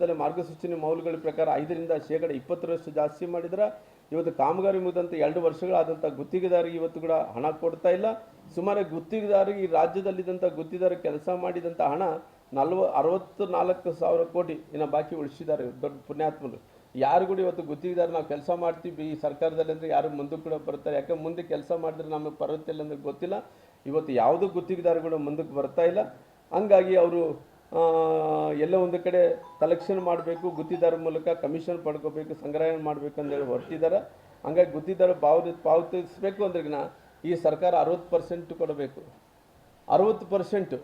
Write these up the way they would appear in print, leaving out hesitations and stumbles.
ರಾಜ್ಯದಲ್ಲಿ ಮಾರ್ಗಸೂಚಿ ಮೌಲ್ಯಗಳ ಪ್ರಕಾರ 5ರಿಂದ 20% ಜಾಸ್ತಿ ಮಾಡಿದ್ರೆ ಇವತ್ತು ಕಾಮಗಾರಿ ಮುಗಿದಂಥ 2 ವರ್ಷಗಳಾದಂಥ ಗುತ್ತಿಗೆದಾರರಿಗೆ ಇವತ್ತು ಕೂಡ ಹಣ ಕೊಡ್ತಾ ಇಲ್ಲ. ಸುಮಾರು ಗುತ್ತಿಗೆದಾರರಿಗೆ ಈ ರಾಜ್ಯದಲ್ಲಿದ್ದಂಥ ಗುತ್ತಿಗೆದಾರ ಕೆಲಸ ಮಾಡಿದಂಥ ಹಣ 64,000 ಕೋಟಿ ಇನ್ನು ಬಾಕಿ ಉಳಿಸಿದ್ದಾರೆ ದೊಡ್ಡ ಪುಣ್ಯಾತ್ಮರು. ಯಾರು ಕೂಡ ಇವತ್ತು ಗುತ್ತಿಗೆದಾರ ನಾವು ಕೆಲಸ ಮಾಡ್ತೀವಿ ಈ ಸರ್ಕಾರದಲ್ಲಿ ಅಂದರೆ ಯಾರು ಮುಂದೆ ಕೂಡ ಬರ್ತಾರೆ, ಯಾಕೆ ಮುಂದೆ ಕೆಲಸ ಮಾಡಿದ್ರೆ ನಮಗೆ ಬರುತ್ತಿಲ್ಲ ಅಂದ್ರೆ ಗೊತ್ತಿಲ್ಲ. ಇವತ್ತು ಯಾವುದೂ ಗುತ್ತಿಗೆದಾರಗಳು ಮುಂದಕ್ಕೆ ಬರ್ತಾ ಇಲ್ಲ. ಹಂಗಾಗಿ ಅವರು ಎಲ್ಲ ಒಂದು ಕಡೆ ಕಲೆಕ್ಷನ್ ಮಾಡಬೇಕು, ಗುತ್ತಿದಾರ ಮೂಲಕ ಕಮಿಷನ್ ಪಡ್ಕೋಬೇಕು, ಸಂಗ್ರಹಣೆ ಮಾಡಬೇಕು ಅಂತೇಳಿ ಹೊರಟಿದ್ದಾರೆ. ಹಂಗಾಗಿ ಗುತ್ತಿದಾರ ಪಾವತಿಸಬೇಕು ಅಂದ್ರಿಗಿನ ಈ ಸರ್ಕಾರ 60% ಕೊಡಬೇಕು. 60%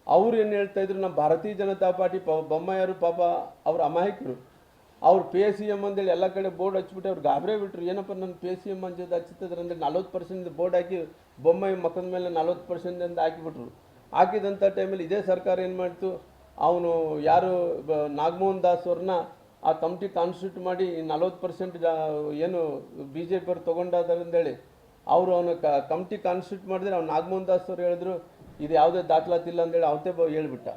ಅವ್ರು ಏನು ಹೇಳ್ತಾ ಇದ್ರು, ನಮ್ಮ ಭಾರತೀಯ ಜನತಾ ಪಾರ್ಟಿ ಬೊಮ್ಮಾಯಿಯವರು ಪಾಪ ಅವ್ರ ಅಮಾಯಕರು, ಅವ್ರು PSCM ಅಂತೇಳಿ ಎಲ್ಲ ಕಡೆ ಬೋರ್ಡ್ ಹಚ್ಬಿಟ್ಟು ಅವ್ರು ಗಾಬರೇ ಬಿಟ್ರು. ಏನಪ್ಪ ನನ್ನ PSCM ಅಂತ ಹಚ್ಚಿದ್ರೆ ಅಂದರೆ 40% ಬೋರ್ಡ್ ಹಾಕಿ ಬೊಮ್ಮಾಯಿ ಮಕ್ಕದ ಮೇಲೆ 40% ಅಂತ ಹಾಕಿಬಿಟ್ರು. ಹಾಕಿದಂಥ ಟೈಮಲ್ಲಿ ಇದೇ ಸರ್ಕಾರ ಏನು ಮಾಡ್ತು, ಅವನು ಯಾರು ನಾಗಮೋಹನ್ ದಾಸ್ ಅವ್ರನ್ನ ಆ ಕಮಿಟಿ ಕಾನ್ಸ್ಟಿಟ್ಯೂಟ್ ಮಾಡಿ 40% ಏನು BJP ಅವ್ರು ತೊಗೊಂಡಾರಂದೇಳಿ ಅವರು ಅವನ ಕಮಿಟಿ ಕಾನ್ಸ್ಟಿಟ್ಯೂಟ್ ಮಾಡಿದ್ರೆ ಅವ್ನು ನಾಗಮೋಹನ್ ದಾಸ್ ಅವ್ರು ಹೇಳಿದ್ರು ಇದು ಯಾವುದೇ ದಾಖಲಾತಿಲ್ಲ ಅಂತೇಳಿ ಅವತ್ತೇ ಹೇಳ್ಬಿಟ್ಟ.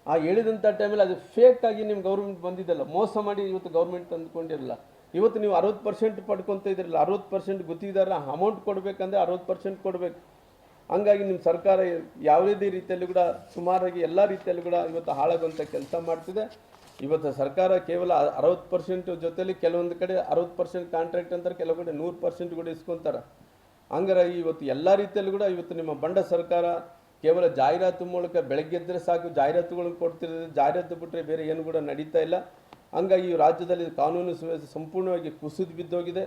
ಆ ಹೇಳಿದಂಥ ಟೈಮಲ್ಲಿ ಅದು ಫೇಕ್ ಆಗಿ ನಿಮ್ಮ ಗೌರ್ಮೆಂಟ್ ಬಂದಿದ್ದಲ್ಲ, ಮೋಸ ಮಾಡಿ ಇವತ್ತು ಗೌರ್ಮೆಂಟ್ ತಂದುಕೊಂಡಿರಲ್ಲ. ಇವತ್ತು ನೀವು 60% ಪಡ್ಕೊತ ಇದ್ರಲ್ಲ, 60% ಗುತ್ತಿಗೆದಾರ ಅಮೌಂಟ್ ಕೊಡಬೇಕಂದ್ರೆ 60% ಕೊಡಬೇಕು. ಹಂಗಾಗಿ ನಿಮ್ಮ ಸರ್ಕಾರ ಯಾವುದೇ ರೀತಿಯಲ್ಲಿ ಕೂಡ ಸುಮಾರಾಗಿ ಎಲ್ಲ ರೀತಿಯಲ್ಲೂ ಕೂಡ ಇವತ್ತು ಹಾಳಾಗುವಂಥ ಕೆಲಸ ಮಾಡ್ತಿದೆ. ಇವತ್ತು ಸರ್ಕಾರ ಕೇವಲ 60% ಜೊತೆಲಿ ಕೆಲವೊಂದು ಕಡೆ 60% ಕಾಂಟ್ರಾಕ್ಟ್ ಅಂತಾರೆ, ಕೆಲವು ಕಡೆ 100% ಕೂಡ ಇಸ್ಕೊತಾರೆ. ಹಂಗಾಗಿ ಇವತ್ತು ಎಲ್ಲ ರೀತಿಯಲ್ಲೂ ಕೂಡ ಇವತ್ತು ನಿಮ್ಮ ಬಂಡ ಸರ್ಕಾರ ಕೇವಲ ಜಾಹೀರಾತು ಮೂಲಕ ಬೆಳಗ್ಗೆ ಎದ್ದರೆ ಸಾಕು ಜಾಹೀರಾತುಗಳನ್ನು ಕೊಡ್ತಿರೋದು, ಜಾಹೀರಾತು ಬಿಟ್ಟರೆ ಬೇರೆ ಏನು ಕೂಡ ನಡೀತಾ ಇಲ್ಲ. ಹಂಗಾಗಿ ಈ ರಾಜ್ಯದಲ್ಲಿ ಕಾನೂನು ಸುವ್ಯವಸ್ಥೆ ಸಂಪೂರ್ಣವಾಗಿ ಕುಸಿದು ಬಿದ್ದೋಗಿದೆ,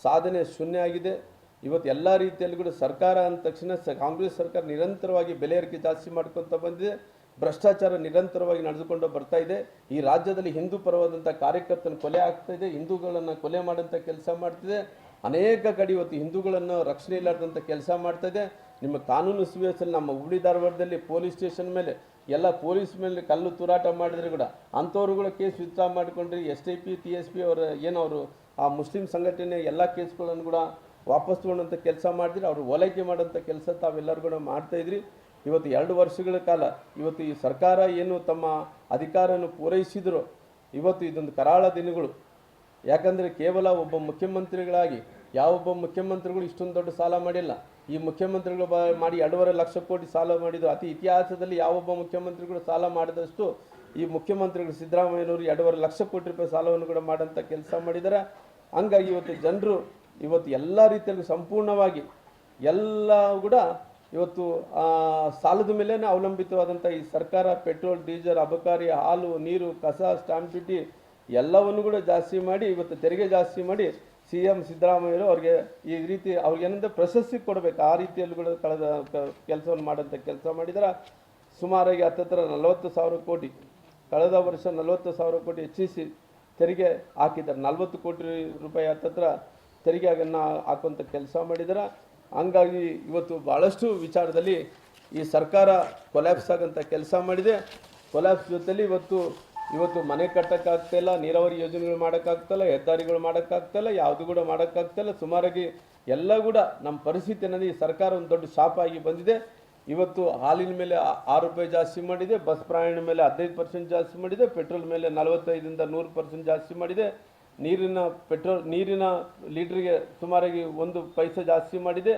ಸಾಧನೆ ಶೂನ್ಯ ಆಗಿದೆ. ಇವತ್ತು ಎಲ್ಲ ರೀತಿಯಲ್ಲಿ ಕೂಡ ಸರ್ಕಾರ ಅಂದ ತಕ್ಷಣ ಕಾಂಗ್ರೆಸ್ ಸರ್ಕಾರ ನಿರಂತರವಾಗಿ ಬೆಲೆ ಏರಿಕೆ ಜಾಸ್ತಿ ಮಾಡ್ಕೊತ ಬಂದಿದೆ, ಭ್ರಷ್ಟಾಚಾರ ನಿರಂತರವಾಗಿ ನಡೆದುಕೊಂಡು ಬರ್ತಾ ಇದೆ. ಈ ರಾಜ್ಯದಲ್ಲಿ ಹಿಂದೂ ಪರವಾದಂಥ ಕಾರ್ಯಕರ್ತನ ಕೊಲೆ ಆಗ್ತಾ ಇದೆ, ಹಿಂದೂಗಳನ್ನು ಕೊಲೆ ಮಾಡೋಂಥ ಕೆಲಸ ಮಾಡ್ತಿದೆ. ಅನೇಕ ಕಡೆ ಇವತ್ತು ಹಿಂದೂಗಳನ್ನು ರಕ್ಷಣೆ ಇಲ್ಲಾರ್ದಂಥ ಕೆಲಸ ಮಾಡ್ತಾ ಇದೆ. ನಿಮ್ಮ ಕಾನೂನು ಸುವ್ಯವಸ್ಥೆಯಲ್ಲಿ ನಮ್ಮ ಹುಬ್ಳಿ ಧಾರವಾಡದಲ್ಲಿ ಪೊಲೀಸ್ ಸ್ಟೇಷನ್ ಮೇಲೆ ಎಲ್ಲ ಪೊಲೀಸ್ ಮೇಲೆ ಕಲ್ಲು ತೂರಾಟ ಮಾಡಿದ್ರೆ ಕೂಡ ಅಂಥವ್ರುಗಳ ಕೇಸ್ ವಿತ್ಡ್ರಾ ಮಾಡಿಕೊಂಡ್ರಿ. SIP TSP ಅವರ ಏನವರು ಆ ಮುಸ್ಲಿಂ ಸಂಘಟನೆ ಎಲ್ಲ ಕೇಸ್ಗಳನ್ನು ಕೂಡ ವಾಪಸ್ ತೊಗೊಂಡಂಥ ಕೆಲಸ ಮಾಡಿದ್ರಿ. ಅವರು ಓಲೈಕೆ ಮಾಡೋಂಥ ಕೆಲಸ ತಾವೆಲ್ಲರೂ ಕೂಡ ಮಾಡ್ತಾಯಿದ್ರಿ. ಇವತ್ತು 2 ವರ್ಷಗಳ ಕಾಲ ಇವತ್ತು ಈ ಸರ್ಕಾರ ಏನು ತಮ್ಮ ಅಧಿಕಾರವನ್ನು ಪೂರೈಸಿದ್ರು, ಇವತ್ತು ಇದೊಂದು ಕರಾಳ ದಿನಗಳು. ಯಾಕಂದರೆ ಕೇವಲ ಒಬ್ಬ ಮುಖ್ಯಮಂತ್ರಿಗಳಾಗಿ ಯಾವೊಬ್ಬ ಮುಖ್ಯಮಂತ್ರಿಗಳು ಇಷ್ಟೊಂದು ದೊಡ್ಡ ಸಾಲ ಮಾಡಿಲ್ಲ. ಈ ಮುಖ್ಯಮಂತ್ರಿಗಳು ಮಾಡಿ 2.5 ಲಕ್ಷ ಕೋಟಿ ಸಾಲ ಮಾಡಿದ್ದು ಅತಿ ಇತಿಹಾಸದಲ್ಲಿ ಯಾವೊಬ್ಬ ಮುಖ್ಯಮಂತ್ರಿಗಳು ಸಾಲ ಮಾಡಿದಷ್ಟು ಈ ಮುಖ್ಯಮಂತ್ರಿಗಳು ಸಿದ್ದರಾಮಯ್ಯನವರು 2.5 ಲಕ್ಷ ಕೋಟಿ ರೂಪಾಯಿ ಸಾಲವನ್ನು ಕೂಡ ಮಾಡೋಂಥ ಕೆಲಸ ಮಾಡಿದ್ದಾರೆ. ಹಂಗಾಗಿ ಇವತ್ತು ಜನರು ಇವತ್ತು ಎಲ್ಲ ರೀತಿಯಲ್ಲಿ ಸಂಪೂರ್ಣವಾಗಿ ಎಲ್ಲ ಕೂಡ ಇವತ್ತು ಸಾಲದ ಮೇಲೇ ಅವಲಂಬಿತವಾದಂಥ ಈ ಸರ್ಕಾರ ಪೆಟ್ರೋಲ್, ಡೀಸೆಲ್, ಅಬಕಾರಿ, ಹಾಲು, ನೀರು, ಕಸ, ಸ್ಟಾಂಪ್ ಡ್ಯೂಟಿ ಎಲ್ಲವನ್ನು ಕೂಡ ಜಾಸ್ತಿ ಮಾಡಿ ಇವತ್ತು ತೆರಿಗೆ ಜಾಸ್ತಿ ಮಾಡಿ CM ಸಿದ್ದರಾಮಯ್ಯರು ಅವ್ರಿಗೆ ಈ ರೀತಿ ಅವ್ರಿಗೇನಂದ್ರೆ ಪ್ರಶಸ್ತಿ ಕೊಡಬೇಕು ಆ ರೀತಿಯಲ್ಲಿ ಕೂಡ ಕಳೆದ ಕೆಲಸವನ್ನು ಮಾಡೋಂಥ ಕೆಲಸ ಮಾಡಿದರೆ. ಸುಮಾರಾಗಿ ಹತ್ತಿರ 40,000 ಕೋಟಿ ಕಳೆದ ವರ್ಷ 40,000 ಕೋಟಿ ಹೆಚ್ಚಿಸಿ ತೆರಿಗೆ ಹಾಕಿದ್ದಾರೆ. 40 ಕೋಟಿ ರೂಪಾಯಿ ಹತ್ತಿರ ತೆರಿಗೆಯನ್ನು ಹಾಕುವಂಥ ಕೆಲಸ ಮಾಡಿದ್ದಾರೆ. ಹಂಗಾಗಿ ಇವತ್ತು ಭಾಳಷ್ಟು ವಿಚಾರದಲ್ಲಿ ಈ ಸರ್ಕಾರ ಕೊಲ್ಯಾಪ್ಸ್ ಆಗೋಂಥ ಕೆಲಸ ಮಾಡಿದೆ. ಕೊಲ್ಯಾಪ್ಸ್ ಜೊತೆಲಿ ಇವತ್ತು ಮನೆ ಕಟ್ಟೋಕ್ಕಾಗ್ತಾಯಿಲ್ಲ, ನೀರಾವರಿ ಯೋಜನೆಗಳು ಮಾಡೋಕ್ಕಾಗ್ತಾಯಿಲ್ಲ, ಹೆದ್ದಾರಿಗಳು ಮಾಡೋಕ್ಕಾಗ್ತಾಯಿಲ್ಲ, ಯಾವುದು ಕೂಡ ಮಾಡೋಕ್ಕಾಗ್ತಾಯಿಲ್ಲ. ಸುಮಾರಾಗಿ ಎಲ್ಲ ಕೂಡ ನಮ್ಮ ಪರಿಸ್ಥಿತಿ ಅನ್ನೋದು ಈ ಸರ್ಕಾರ ಒಂದು ದೊಡ್ಡ ಶಾಪ ಆಗಿ ಬಂದಿದೆ. ಇವತ್ತು ಹಾಲಿನ ಮೇಲೆ 6 ರೂಪಾಯಿ ಜಾಸ್ತಿ ಮಾಡಿದೆ, ಬಸ್ ಪ್ರಯಾಣ ಮೇಲೆ 15% ಜಾಸ್ತಿ ಮಾಡಿದೆ, ಪೆಟ್ರೋಲ್ ಮೇಲೆ 45ರಿಂದ 100% ಜಾಸ್ತಿ ಮಾಡಿದೆ, ನೀರಿನ ಲೀಟ್ರಿಗೆ ಸುಮಾರಾಗಿ 1 ಪೈಸೆ ಜಾಸ್ತಿ ಮಾಡಿದೆ,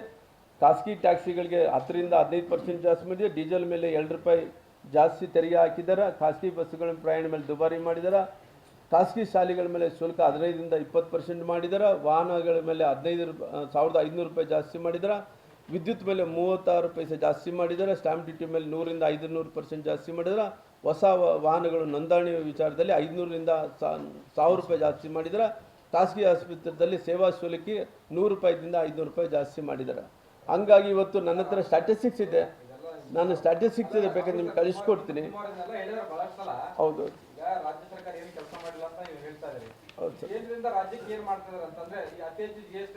ಖಾಸಗಿ ಟ್ಯಾಕ್ಸಿಗಳಿಗೆ 10ರಿಂದ 15% ಜಾಸ್ತಿ ಮಾಡಿದೆ, ಡೀಸೆಲ್ ಮೇಲೆ 2 ರೂಪಾಯಿ ಜಾಸ್ತಿ ತೆರಿಗೆ ಹಾಕಿದ್ದಾರೆ, ಖಾಸಗಿ ಬಸ್ಸುಗಳ ಪ್ರಯಾಣ ಮೇಲೆ ದುಬಾರಿ ಮಾಡಿದ್ದಾರೆ, ಖಾಸಗಿ ಶಾಲೆಗಳ ಮೇಲೆ ಶುಲ್ಕ 15ರಿಂದ 20% ಮಾಡಿದ್ದಾರೆ, ವಾಹನಗಳ ಮೇಲೆ 1,500 ರೂಪಾಯಿ ಜಾಸ್ತಿ ಮಾಡಿದ್ದಾರೆ, ವಿದ್ಯುತ್ ಮೇಲೆ 36 ಪೈಸೆ ಜಾಸ್ತಿ ಮಾಡಿದ್ದಾರೆ, ಸ್ಟಾಂಪ್ ಡ್ಯೂಟಿ ಮೇಲೆ 100ರಿಂದ 500% ಜಾಸ್ತಿ ಮಾಡಿದ್ದಾರೆ, ಹೊಸ ವಾಹನಗಳು ನೋಂದಣಿ ವಿಚಾರದಲ್ಲಿ 500ರಿಂದ 1,000 ರೂಪಾಯಿ ಜಾಸ್ತಿ ಮಾಡಿದ್ದಾರೆ, ಖಾಸಗಿ ಆಸ್ಪತ್ರೆಯಲ್ಲಿ ಸೇವಾ ಶುಲ್ಕ 100 ರೂಪಾಯಿದಿಂದ 500 ರೂಪಾಯಿ ಜಾಸ್ತಿ ಮಾಡಿದ್ದಾರೆ. ಹಂಗಾಗಿ ಇವತ್ತು ನನ್ನ ಹತ್ರ ಸ್ಟ್ಯಾಟಿಸ್ಟಿಕ್ಸ್ ಇದೆ, ನಾನು ಸ್ಟ್ಯಾಟಿಸ್ಟಿಕ್ಸ್ ಇದೆ ಬೇಕಾದ್ರೆ ನಿಮ್ಗೆ ಕಳಿಸ್ಕೊಡ್ತೀನಿ. ಹೌದು ರಾಜ್ಯ ಸರ್ಕಾರ ಏನು ಕೆಲಸ ಮಾಡಿಲ್ಲ ಅಂತ ನೀವು ಹೇಳ್ತಾ ಇದ್ದೀರಿ. ಹೌದು ಸರ್. ಕೇಂದ್ರದಿಂದ ರಾಜ್ಯಕ್ಕೆ ಏನು ಮಾಡ್ತಿದ್ದಾರೆ ಅಂತಂದ್ರೆ ಈ ಅತಿ ಹೆಚ್ಚು GST